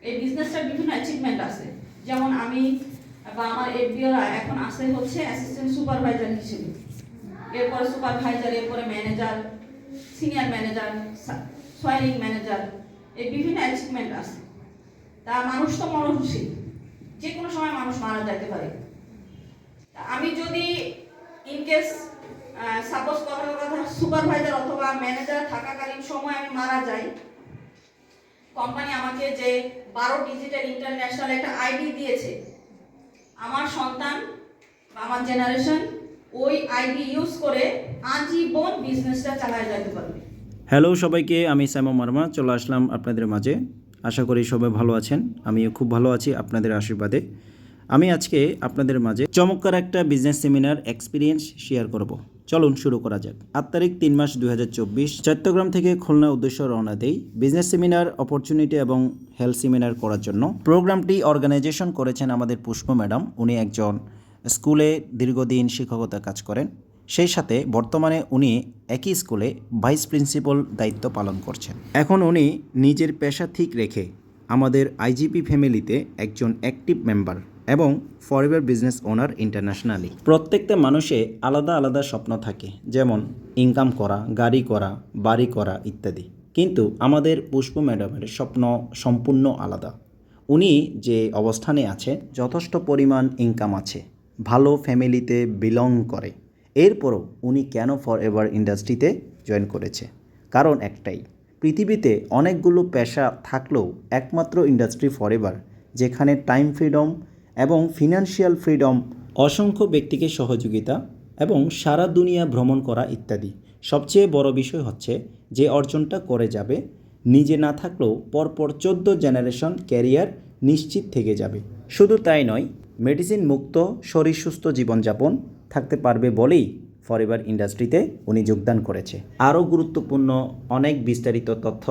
এই বিজনেসটার বিভিন্ন অ্যাচিভমেন্ট আছে, যেমন আমি বা আমার এফবিও এখন আছে হচ্ছে অ্যাসিস্ট্যান্ট সুপারভাইজার হিসেবে, এরপরে সুপারভাইজার, এরপরে manager, senior manager, soaring manager, এই বিভিন্ন অ্যাচিভমেন্ট আছে। তা মানুষ তো মরণশীল, যে কোনো সময় মানুষ মারা যেতে পারে। আমি যদি ইনকেস সাপোজ কথা সুপারভাইজার অথবা ম্যানেজার থাকাকালীন সময় আমি মারা যাই, কোম্পানি আমাকে যে 12 ডিজিটাল ইন্টারন্যাশনাল একটা আইডি দিয়েছে, আমার সন্তান বা আমার জেনারেশন ওই আইডি ইউজ করে আজীবন বিজনেসটা চালায় যেতে পারবে। হ্যালো সবাইকে, আমি সাইমন মারমা চলে আসলাম আপনাদের মাঝে। আশা করি সবাই ভালো আছেন, আমিও খুব ভালো আছি আপনাদের আশীর্বাদে। আমি আজকে আপনাদের মাঝে চমৎকার একটা বিজনেস সেমিনার এক্সপিরিয়েন্স শেয়ার করব। চলুন শুরু করা যাক। 8 তারিখ 3 মাস 2024 চট্টগ্রাম থেকে খুলনা উদ্দেশ্য রওনা দেই বিজনেস সেমিনার, অপরচুনিটি এবং হেলথ সেমিনার করার জন্য। প্রোগ্রামটি অর্গানাইজেশন করেছেন আমাদের পুষ্প ম্যাডাম। উনি একজন স্কুলে দীর্ঘদিন শিক্ষকতা কাজ করেন, সেই সাথে বর্তমানে উনি একই স্কুলে ভাইস প্রিন্সিপাল দায়িত্ব পালন করছেন। এখন উনি নিজের পেশা ঠিক রেখে আমাদের আইজিপি ফ্যামিলিতে একজন অ্যাক্টিভ মেম্বার এবং ফরএভার বিজনেস ওনার ইন্টারন্যাশনালি। প্রত্যেকটা মানুষে আলাদা আলাদা স্বপ্ন থাকে, যেমন ইনকাম করা, গাড়ি করা, বাড়ি করা ইত্যাদি। কিন্তু আমাদের পুষ্প ম্যাডামের স্বপ্ন সম্পূর্ণ আলাদা। উনি যে অবস্থানে আছে, যথেষ্ট পরিমাণ ইনকাম আছে, ভালো ফ্যামিলিতে বিলং করে, এরপরও উনি কেন ফরএভার ইন্ডাস্ট্রিতে জয়েন করেছে? কারণ একটাই, পৃথিবীতে অনেকগুলো পেশা থাকলেও একমাত্র ইন্ডাস্ট্রি ফরএভার, যেখানে টাইম ফ্রিডম এবং ফিনান্সিয়াল ফ্রিডম, অসংখ্য ব্যক্তিকে সহযোগিতা এবং সারা দুনিয়া ভ্রমণ করা ইত্যাদি। সবচেয়ে বড় বিষয় হচ্ছে যে অর্জনটা করে যাবে, নিজে না থাকলেও পরপর 14 জেনারেশন ক্যারিয়ার নিশ্চিত থেকে যাবে। শুধু তাই নয়, মেডিসিন মুক্ত শরীর সুস্থ জীবনযাপন থাকতে পারবে বলেই ফরএভার ইন্ডাস্ট্রিতে উনি যোগদান করেছে। আরও গুরুত্বপূর্ণ অনেক বিস্তারিত তথ্য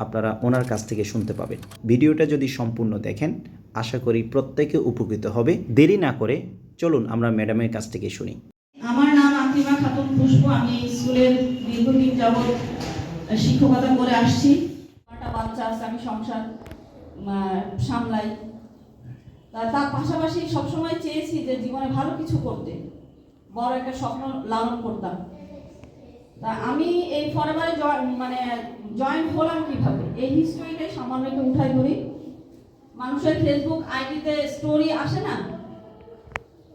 আপনারা ওনার কাছ থেকে শুনতে পাবেন। ভিডিওটা যদি সম্পূর্ণ দেখেন, আশা করি প্রত্যেকে উপকৃত হবে। দেরি না করে চলুন আমরা ম্যাডামের কাছ থেকে শুনি। আমার নাম আকলিমা খাতুন পুষ্প। আমি স্কুলের দীর্ঘদিন যাবৎ শিক্ষকতা করে আসছি। একটা বাচ্চা আছে, আমি সংসার সামলাই। তার পাশাপাশি সবসময় চেয়েছি যে জীবনে ভালো কিছু করতে, বড় একটা স্বপ্ন লালন করতাম। তা আমি এই ফরএভারে জয়েন হলাম কিভাবে, এই হিস্ট্রিটাই সামান্য একটু উঠাই ধরি। মানুষের ফেসবুক আইডিতে স্টোরি আসে না,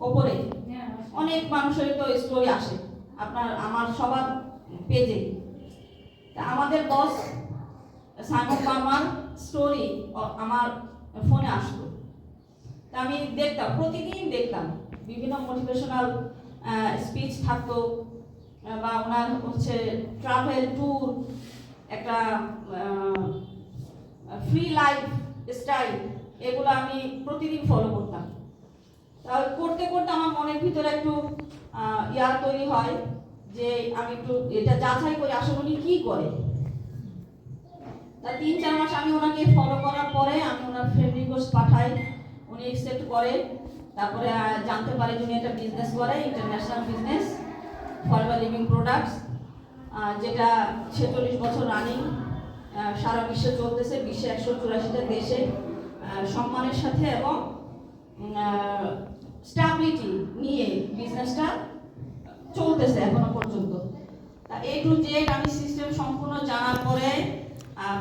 ওপরে অনেক মানুষের তো স্টোরি আসে, আমার সবার পেজে। তা আমাদের বস সাইমন মারমার স্টোরি আমার ফোনে আসতো। তা আমি দেখতাম, প্রতিদিন দেখতাম, বিভিন্ন মোটিভেশনাল স্পিচ থাকতো, বা ওনার হচ্ছে ট্রাভেল ট্যুর, একটা ফ্রি লাইফ স্টাইল, এগুলো আমি প্রতিদিন ফলো করতাম। তাহলে করতে করতে আমার মনের ভিতরে একটু তৈরি হয় যে আমি একটু এটা যাচাই করি আসলে উনি কি করে। তা 3-4 মাস আমি ওনাকে ফলো করার পরে আমি ওনার ফ্রেন্ড রিকোয়েস্ট পাঠাই, উনি অ্যাকসেপ্ট করে। তারপরে জানতে পারি উনি একটা বিজনেস করে, international business forever living products, যেটা 46 বছর রানিং, সারা বিশ্বে চলতেছে, বিশ্বে 184টা দেশে সম্মানের সাথে এবং স্ট্যাবিলিটি নিয়ে বিজনেসটা চলতেছে এখনো পর্যন্ত। তা এ টু জেড আমি সিস্টেম সম্পূর্ণ জানার পরে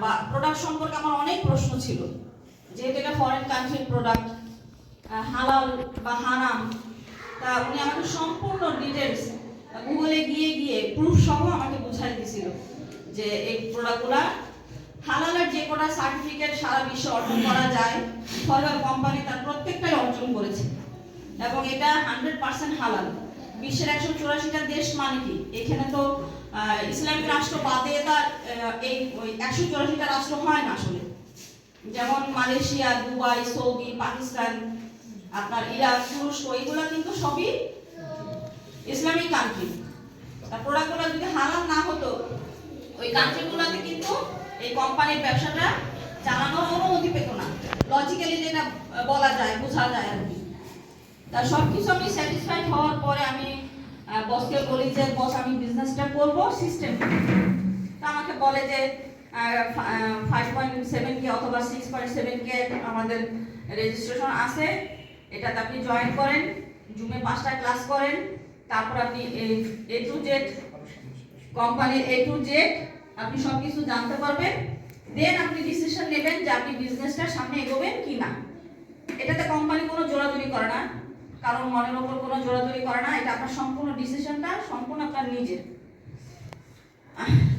বা প্রোডাক্ট সম্পর্কে আমার অনেক প্রশ্ন ছিল, যেহেতু এটা ফরেন কান্ট্রির প্রোডাক্ট, হালাল বা হারাম। তা উনি আমাকে সম্পূর্ণ ডিটেলস গুগলে গিয়ে প্রুফ সহ আমাকে বুঝাই দিয়েছিল যে এই প্রোডাক্টগুলা হালালের যে কটা সার্টিফিকেট সারা বিশ্বে অর্জন করা যায়, ফরএভার কোম্পানি তার প্রত্যেকটাই অর্জন করেছে এবং এটা 100% হালাল। বিশ্বের 184টা দেশ মানে কি, এখানে তো ইসলামিক রাষ্ট্র বাদে তার এই 184টা রাষ্ট্র হয় না আসলে, যেমন মালয়েশিয়া, দুবাই, সৌদি, পাকিস্তান, আপনার ইরাক, তুরস্ক, এগুলো কিন্তু সবই ইসলামিক কান্ট্রি। তার প্রোডাক্টগুলো যদি হালাল না হতো, ওই কান্ট্রিগুলোতে কিন্তু এই কোম্পানির ব্যবসাটা চালানোর অনুমতি পেত না, লজিক্যালি যেটা বলা যায়, বোঝা যায় আর কি। তা সবকিছু আমি স্যাটিসফাইড হওয়ার পরে আমি বসকে বলি যে বস আমি বিজনেসটা করবো সিস্টেম। তা আমাকে বলে যে 5.7K অথবা 6.7K আমাদের রেজিস্ট্রেশন আছে। এটাতে আপনি জয়েন করেন, জুমে 5টা ক্লাস করেন, তারপর আপনি A to Z কোম্পানির A to Z আপনি সব কিছু জানতে পারবেন। দেন আপনি ডিসিশন নেবেন যে আপনি বিজনেসটা সামনে এগোবেন কি না। এটাতে কোম্পানি কোনো জোরাজুরি করে না, কারণ মনের ওপর কোনো জোরাজুরি করে না। এটা আপনার সম্পূর্ণ ডিসিশনটা সম্পূর্ণ আপনার নিজের।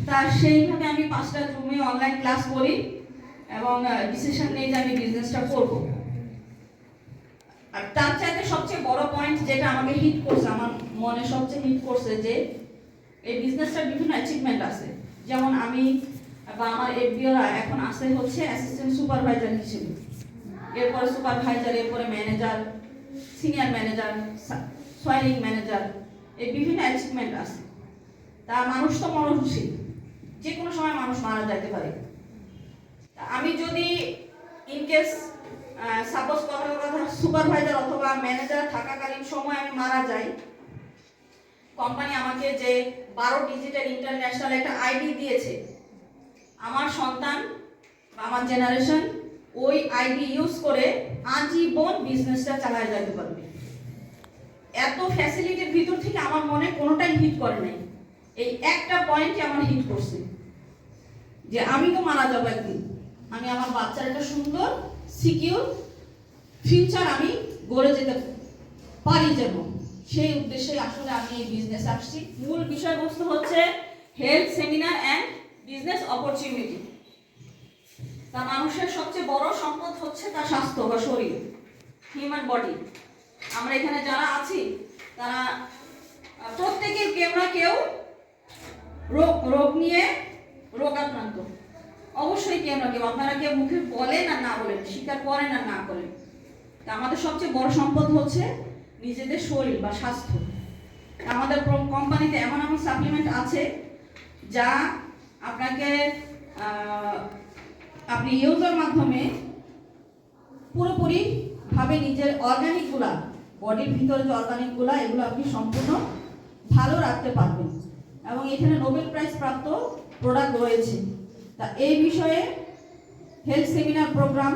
তা সেইভাবে আমি 5টা জুমে অনলাইন ক্লাস করি এবং ডিসিশন নেই যে আমি বিজনেসটা করব। আর তার চাইতে সবচেয়ে বড় পয়েন্ট যেটা আমাকে হিট করছে, আমার মনে সবচেয়ে হিট করছে, যে এই বিজনেসটার বিভিন্ন অ্যাচিভমেন্ট আছে। যেমন আমি বা আমার এফবিওরা এখন আছে হচ্ছে অ্যাসিস্ট্যান্ট সুপারভাইজার হিসেবে, এরপরে সুপারভাইজার, এরপরে manager, senior manager, soaring manager, এই বিভিন্ন অ্যাচিভমেন্ট আছে। তা মানুষ তো মরণশীল, যে কোনো সময় মানুষ মারা যেতে পারে। আমি যদি ইনকেস সাপোজ কথা সুপারভাইজার অথবা ম্যানেজার থাকাকালীন সময় আমি মারা যাই, কোম্পানি আমাকে যে 12 ডিজিটাল ইন্টারন্যাশনাল একটা আইডি দিয়েছে, আমার সন্তান বা আমার জেনারেশন ওই আইডি ইউজ করে আজীবন বিজনেসটা চালায় যেতে পারবে। এত ফ্যাসিলিটির ভিতর থেকে আমার মনে কোনোটাই হিট করে নাই। এই একটা পয়েন্টই আমার হিট করছে, যে আমি তো মারা যাবো একদিন, আমি আমার বাচ্চার একটা সুন্দর সিকিউর ফিউচার আমি গড়ে যেতে পারি যেন, সেই উদ্দেশ্যে আসলে আমি এই বিজনেস আসছি। মূল বিষয়বস্তু হচ্ছে health seminar and business opportunity. তা মানুষের সবচেয়ে বড় সম্পদ হচ্ছে তার স্বাস্থ্য বা শরীর, হিউম্যান বডি। আমরা এখানে যারা আছি তারা প্রত্যেকের কেউ না কেউ রোগ নিয়ে রোগাক্রান্ত, অবশ্যই কেউ না কেউ। আপনারা কেউ মুখে বলেন আর না বলেন, স্বীকার করেন আর না করেন, তা আমাদের সবচেয়ে বড় সম্পদ হচ্ছে নিজেদের শরীর বা স্বাস্থ্য। আমাদের কোম্পানিতে এমন এমন সাপ্লিমেন্ট আছে যা আপনাকে আপনি ইউজের মাধ্যমে পুরোপুরি ভাবে নিজের অর্গানিকগুলা, বডির ভিতরে যে অর্গানিকগুলা, এগুলো আপনি সম্পূর্ণ ভালো রাখতে পারবেন। এবং এখানে নোবেল প্রাইজ প্রাপ্ত প্রোডাক্ট রয়েছে। তা এই বিষয়ে হেলথ সেমিনার প্রোগ্রাম,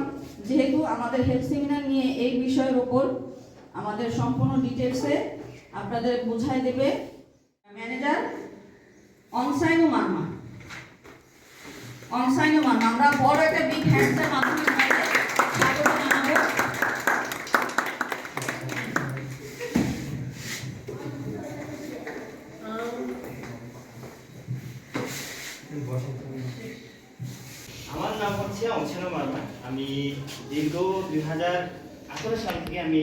যেহেতু আমাদের হেলথ সেমিনার নিয়ে এই বিষয়ের উপর আমাদের সম্পূর্ণ ডিটেলসে আপনাদের বোঝাই দেবে ম্যানেজার অনসাইনু মার্মা। আমরা বড় একটা বিগ হ্যান্ডসের মাধ্যমে স্বাগত জানাবো। আমার নাম হচ্ছে অনসাইনু মার্মা। আমি দীর্ঘ 2018 সাল থেকে আমি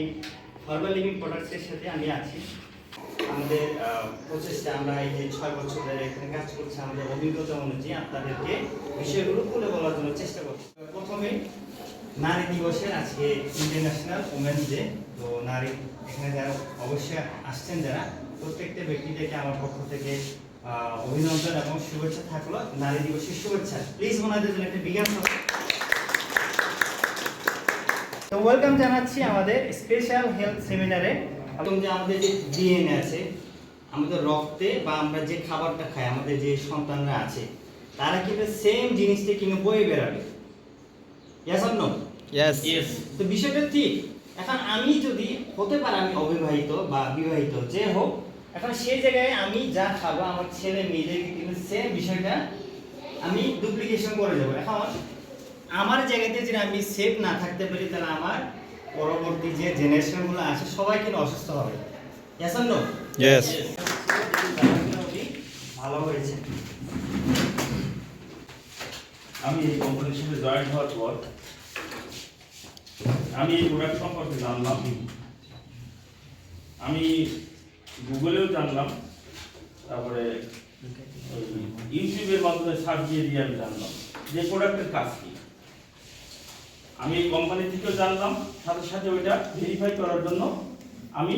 ফার্বাল লিভিং প্রোডাক্টসের সাথে আমি আছি। আমাদের প্রচেষ্টা, আমরা এই যে 6 বছর ধরে এখানে কাজ করছি, আমাদের অভিজ্ঞতা অনুযায়ী আপনাদেরকে বিষয়গুলো খুলে বলার জন্য চেষ্টা করছি। প্রথমে নারী দিবসের আজকে ইন্টারন্যাশনাল ওমেন্স ডে। তো নারী এখানে যারা অবশ্যই আসছেন, যারা প্রত্যেকটা ব্যক্তিদেরকে আমার পক্ষ থেকে অভিনন্দন এবং শুভেচ্ছা থাকলো। নারী দিবসের শুভেচ্ছা। প্লিজ ওনাদের জন্য একটা বিজ্ঞান। তো ওয়েলকাম জানাচ্ছি আমাদের স্পেশাল হেলথ সেমিনারে। এবং যে আমাদের যে ডিএনএ আছে, আমাদের রক্তে বা আমরা যে খাবারটা খাই, আমাদের যে সন্তানরা আছে, তারা কিন্তু সেম জিনিসটা কিন্তু বয়ে বেড়াবে। Yes or no? ইয়েস। তো বিষয়টা ঠিক। এখন আমি যদি হতে পারে আমি অবিবাহিত বা বিবাহিত, যে হোক, এখন সেই জায়গায় আমি যা খাবো আমার ছেলে মেয়েদেরকে কিন্তু সেম বিষয়টা আমি ডুপ্লিকেশন করে যাবো। এখন আমার জায়গাতে যদি আমি সেফ না থাকতে পারি, তাহলে আমার পরবর্তী যে জেনারেশনগুলো আছে সবাই কিন্তু অসুস্থ হবে। Yes or no? ইয়েস। ভালো হয়েছে। আমি এই কোম্পানির সাথে জয়েন হওয়ার পর আমি এই প্রোডাক্ট সম্পর্কে জানলাম। আমি গুগলেও জানলাম, তারপরে ইউটিউবের মাধ্যমে সার্চ দিয়ে আমি জানলাম যে প্রোডাক্টের কাজ কি। আমি এই কোম্পানি থেকেও জানলাম, সাথে সাথে ওইটা ভেরিফাই করার জন্য আমি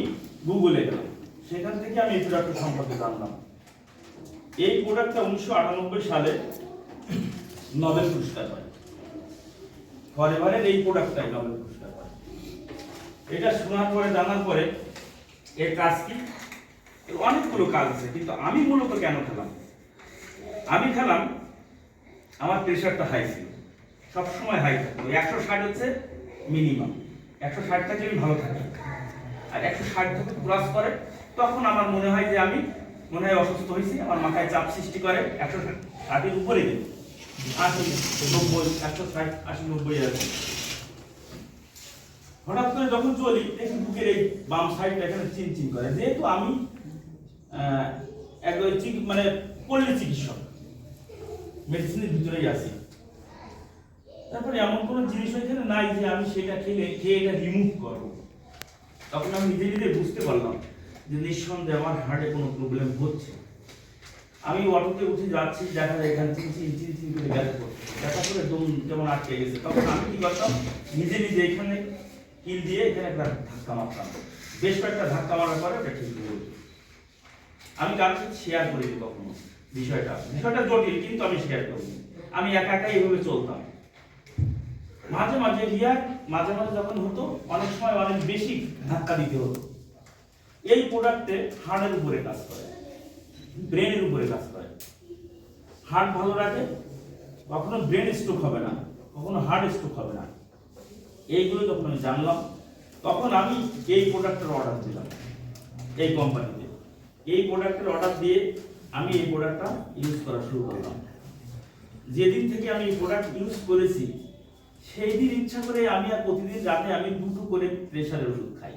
গুগলে গেলাম, সেখান থেকে আমি এই প্রোডাক্টের সম্পর্কে জানলাম। এই প্রোডাক্টটা 1998 সালে নোবেল পুরস্কার পায়। ফরএভারের এই প্রোডাক্টটাই নোবেল পুরস্কার পায়। এটা শোনার পরে, জানার পরে এর কাজ কি, অনেকগুলো কাজ আছে, কিন্তু আমি মূলত কেন খেলাম, আমি খেলাম আমার প্রেশারটা হাই ছিল, সবসময় হাই থাকতো। 160 হচ্ছে মিনিমাম, 160 থাকলে আমি ভালো থাকি। আর 160 থেকে ক্রস করে তখন আমার মনে হয় যে আমি মনে হয় অসুস্থ হয়েছি, আমার মাথায় চাপ সৃষ্টি করে 160-এর উপরে গেল 80, 90, 160, 80, 90 আছে। হঠাৎ করে যখন চলি দেখি বুকের এই বাম সাইডটা এখানে চিনচিন করে। যেহেতু আমি একদম মানে পল্লী চিকিৎসক, মেডিসিনের ভিতরেই আছি, তারপরে এমন কোনো জিনিস এখানে নাই যে আমি সেটা খেয়ে এটা রিমুভ করবো। তখন আমি নিজে নিজে বুঝতে পারলাম যে নিঃসন্দেহে আমার হার্টে কোনো প্রবলেম হচ্ছে। আমি অটোতে উঠে যাচ্ছি, দেখা যায় এখানে চিনচিন করে ব্যথা করছে, ব্যথা করে দম যেমন আটকে গেছে। তখন আমি কি করতাম, নিজে নিজে এখানে কিল দিয়ে এখানে একটা ধাক্কা মারতাম। বেশ কয়েকটা ধাক্কা মারার পরে ওটা ঠিক হয়ে যেত। আমি কারোর সাথে শেয়ার করিনি কখনো বিষয়টা জটিল, কিন্তু আমি শেয়ার করিনি। আমি একা একাই এইভাবে চলতাম। মাঝে মাঝে যখন হতো, অনেক সময় অনেক বেশি ধাক্কা দিতে হতো। এই প্রোডাক্টে হার্টের উপরে কাজ করে, ব্রেনের উপরে কাজ করে। হার্ট ভালো রাখে, কখনো ব্রেন স্ট্রোক হবে না, কখনো হার্ট স্ট্রোক হবে না। এইগুলো যখন আমি জানলাম, তখন আমি এই প্রোডাক্টের অর্ডার দিলাম এই কোম্পানিতে। এই প্রোডাক্টের অর্ডার দিয়ে আমি এই প্রোডাক্টটা ইউজ করা শুরু করলাম। যেদিন থেকে আমি এই প্রোডাক্ট ইউজ করেছি, সেই দিন ইচ্ছা করে আমি আর প্রতিদিন রাতে আমি 2টো করে প্রেশারের ওষুধ খাই।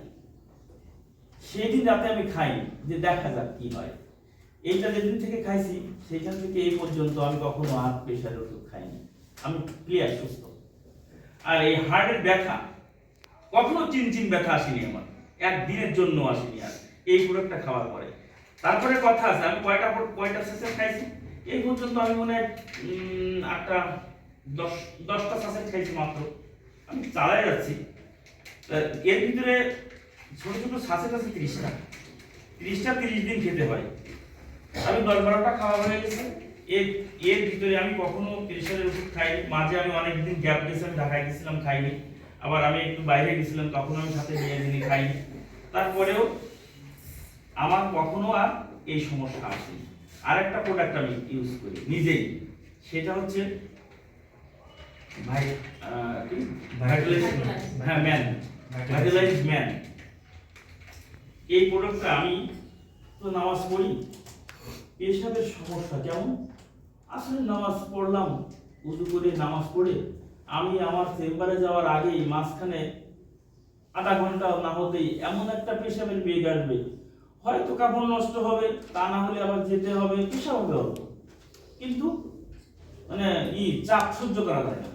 সেই দিন রাতে আমি খাই যে দেখা যাক কি হয়। এইটা যেদিন থেকে খাইছি, সেইখান থেকে এই পর্যন্ত আমি কখনো আর প্রেশারের ওষুধ খাইনি। আমি ক্লিয়ার সুস্থ। আর এই হার্টের ব্যথা, কখনো চিনচিন ব্যথা আসেনি আমার, একদিনের জন্য আসেনি আর এই প্রোডাক্টটা খাওয়ার পরে। তারপরে কথা আছে, আমি কয়টা সেশন খাইছি এই পর্যন্ত, আমি মনে হয় 10টা সেশন খাইছি মাত্র। আমি চালাই যাচ্ছি। এর ভিতরে ছোট ছোট সাসেট আছে 30টা 30 দিন খেতে হয়। আমি 10-12টা খাওয়া হয়ে গেছে। এর ভিতরে আমি কখনো প্রেশারের ওষুধ খাইনি। মাঝে আমি অনেকদিন গ্যাপ গেছি, আমি ঢাকায় গেছিলাম, খাইনি। আবার আমি একটু বাইরে গেছিলাম, তখন আমি সাথে নিয়ে খাইনি। তারপরেও আমার কখনো আর এই সমস্যা আসেনি। আরেকটা প্রোডাক্ট আমি ইউজ করি নিজেই, সেটা হচ্ছে ভাইটালাইজ ম্যান। এই প্রোডাক্টটা আমি তো নামাজ পড়ি, পেশাবের সমস্যা কেমন আসলে নামাজ পড়লাম, উজু করে নামাজ পড়ে আমি আমার চেম্বারে যাওয়ার আগেই মাঝখানে আধা ঘন্টা না হতেই এমন একটা পেশাবের বেগ আসবে, হয়তো কাপড় নষ্ট হবে, তা না হলে আবার যেতে হবে, পেশাব হবে অল্প, কিন্তু মানে চাপ সহ্য করা যায় না।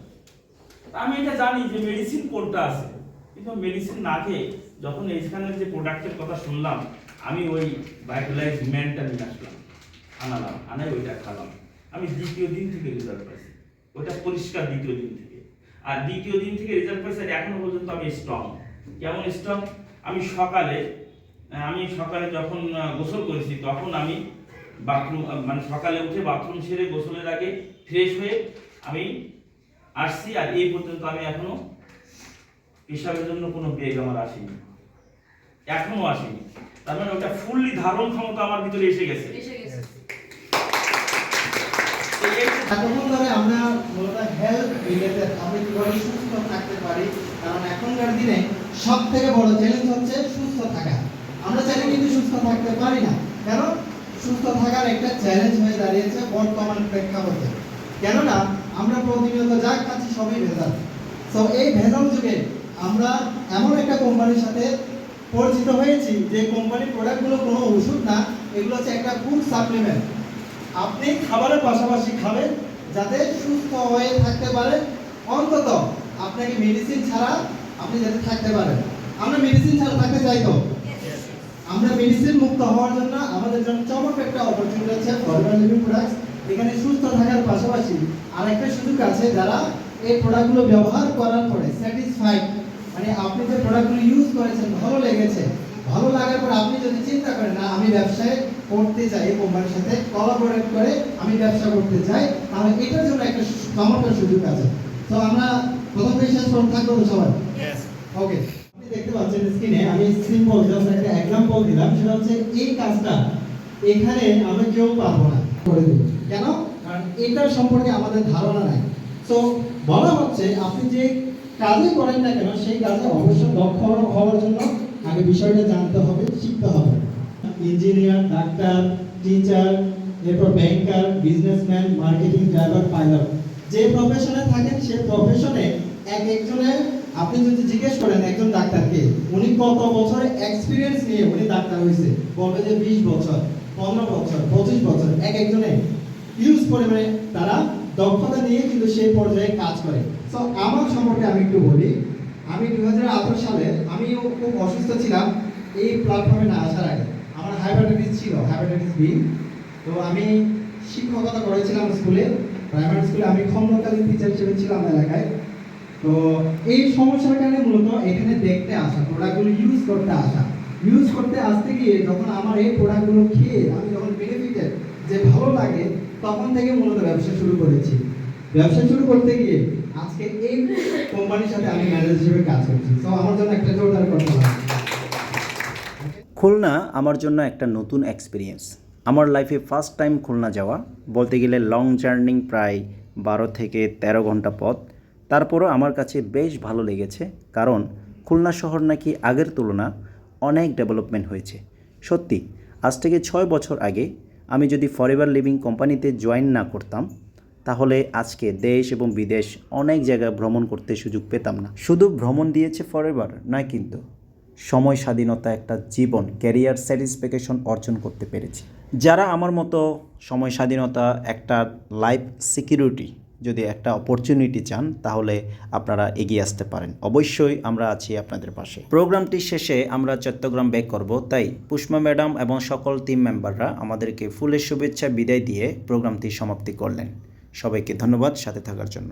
আমি এটা জানি যে মেডিসিন কোনটা আছে, কিন্তু মেডিসিন না খেয়ে যখন এইখানের যে প্রোডাক্টের কথা শুনলাম, আমি ওই ভাইটালাইজ ম্যানটা নিয়ে আসলাম, আনাই ওইটা খালাম। আমি দ্বিতীয় দিন থেকে রেজাল্ট পাইছি, ওইটা পরিষ্কার দ্বিতীয় দিন থেকে। আর দ্বিতীয় দিন থেকে রেজাল্ট পাইছি, এখনো পর্যন্ত আমি স্ট্রং। কেমন স্ট্রং? আমি সকালে যখন গোসল করেছি, তখন আমি বাথরুম মানে সকালে উঠে বাথরুম সেরে গোসলের আগে ফ্রেশ হয়ে আমি আসছি। আর এই পর্যন্ত আমি এখনো পেশাবের জন্য কোনো বেগ আমার আসেনি, এখনো আসেনি। তার মানে ওটা ফুললি ধারণ ক্ষমতা আমার ভিতরে এসে গেছে। এতক্ষণ ধরে আমরা মূলত হেলথ রিলেটেড, আমরা কিভাবে সুস্থ থাকতে পারি, কারণ এখনকার দিনে সব থেকে বড় চ্যালেঞ্জ হচ্ছে সুস্থ থাকা। আমরা চাইলে কিন্তু সুস্থ থাকতে পারি না, কেন? সুস্থ থাকার একটা চ্যালেঞ্জ হয়ে দাঁড়িয়েছে বর্তমান প্রেক্ষাপটে। কেননা আমরা প্রতিনিয়ত যা খাচ্ছি সবই ভেজাল। তো এই ভেজাল যুগে আমরা এমন একটা কোম্পানির সাথে পরিচিত হয়েছি যে কোম্পানির প্রোডাক্টগুলো কোনো ওষুধ না, এগুলো হচ্ছে একটা ফুড সাপ্লিমেন্ট। আপনি খাবারের পাশাপাশি খাবেন যাতে সুস্থ হয়ে থাকতে পারেন, অন্তত আপনাকে মেডিসিন ছাড়া আপনি যাতে থাকতে পারেন। আমরা মেডিসিন ছাড়া থাকতে চাই তো? আমরা মেডিসিন মুক্ত হওয়ার জন্য আমাদের জন্য চমৎকার একটা অপরচুনিটি আছে ফরওয়ার্ড লিভিং প্রোডাক্টস। এখানে সুস্থ থাকার পাশাপাশি আরেকটা সুযোগ আছে, যারা এই প্রোডাক্টগুলো ব্যবহার করার পরে স্যাটিসফাইড, মানে আপনি যে প্রোডাক্টগুলো ইউজ করেছেন ভালো লেগেছে, ভালো লাগার পর আপনি যদি চিন্তা করেন না আমি ব্যবসায় করতে চাই, এই কোম্পানির সাথে কোলাবোরেট করে আমি ব্যবসা করতে চাই, তাহলে এটার জন্য একটা চমৎকার সুযোগ আছে। তো আমরা প্রথম থেকে শেষ পর্যন্ত থাকবো তো সবাই? ওকে, আপনি দেখতে পাচ্ছেন স্ক্রিনে আমি সিম্পল জাস্ট একটা এক্সাম্পল দিলাম, সেটা হচ্ছে এই কাজটা এখানে আমরা কেউ পারবো না করে দেব। কেন? কারণ এটার সম্পর্কে আমাদের ধারণা নাই। তো বলা হচ্ছে আপনি যে কাজে করেন না কেন সেই কাজে অবশ্যই দক্ষ হওয়ার জন্য আগে বিষয়টা জানতে হবে, শিখতে হবে। ইঞ্জিনিয়ার, ডাক্তার, টিচার, এরপর ব্যাংকার, বিজনেসম্যান, মার্কেটিং, ড্রাইভার, পাইলট, যে প্রফেশনে থাকেন সেই প্রফেশনে একজনের আপনি যদি জিজ্ঞেস করেন একজন ডাক্তারকে উনি কত বছরের এক্সপিরিয়েন্স নিয়ে উনি ডাক্তার হয়েছে, বলবে যে 20 বছর, 15 বছর, 25 বছর। একজনে ইউজ পরিমাণে তারা দক্ষতা নিয়ে কিন্তু সেই পর্যায়ে কাজ করে। সো আমার সম্পর্কে আমি একটু বলি। আমি 2018 সালে আমিও খুব অসুস্থ ছিলাম এই প্ল্যাটফর্মে না আসার আগে। আমার হাইপাটাইটিস ছিল, হাইপাটাইটিস বি। তো আমি শিক্ষকতা করেছিলাম স্কুলে, প্রাইমারি স্কুলে। আমি খন্দকালীন টিচার হিসেবে ছিলাম এলাকায়। তো এই সমস্যার কারণে মূলত এখানে দেখতে আসা, প্রোডাক্টগুলো ইউজ করতে আসা। ইউজ করতে আসতে গিয়ে যখন আমার এই প্রোডাক্টগুলো খেয়ে আমি যখন বেনিফিটেড, যে ভালো লাগে, তখন থেকে মূলত ব্যবসা শুরু করেছি। ব্যবসা শুরু করতে গিয়ে আজকে এই কোম্পানির সাথে আমি ম্যানেজার হিসেবে কাজ করছি। তো আমার জন্য একটা জোরদার কথা লাগে। খুলনা আমার জন্য একটা নতুন এক্সপিরিয়েন্স। আমার লাইফে ফার্স্ট টাইম খুলনা যাওয়া, বলতে গেলে লং জার্নি, প্রায় 12 থেকে 13 ঘন্টা পথ। তারপরও আমার কাছে বেশ ভালো লেগেছে, কারণ খুলনা শহর নাকি আগের তুলনা অনেক ডেভেলপমেন্ট হয়েছে। সত্যি, আজ থেকে 6 বছর আগে আমি যদি ফরএভার লিভিং কোম্পানিতে জয়েন না করতাম, তাহলে আজকে দেশ এবং বিদেশ অনেক জায়গায় ভ্রমণ করতে সুযোগ পেতাম না। শুধু ভ্রমণ দিয়েছে ফরএভার না, কিন্তু সময় স্বাধীনতা, একটা জীবন, ক্যারিয়ার স্যাটিসফ্যাকশন অর্জন করতে পেরেছি। যারা আমার মতো সময় স্বাধীনতা, একটা লাইফ সিকিউরিটি, যদি একটা অপরচুনিটি চান, তাহলে আপনারা এগিয়ে আসতে পারেন। অবশ্যই আমরা আছি আপনাদের পাশে। প্রোগ্রামটি শেষে আমরা চট্টগ্রাম ব্যাক করব, তাই পুষ্পা ম্যাডাম এবং সকল টিম মেম্বাররা আমাদেরকে ফুলের শুভেচ্ছা বিদায় দিয়ে প্রোগ্রামটি সমাপ্তি করলেন। সবাইকে ধন্যবাদ সাথে থাকার জন্য।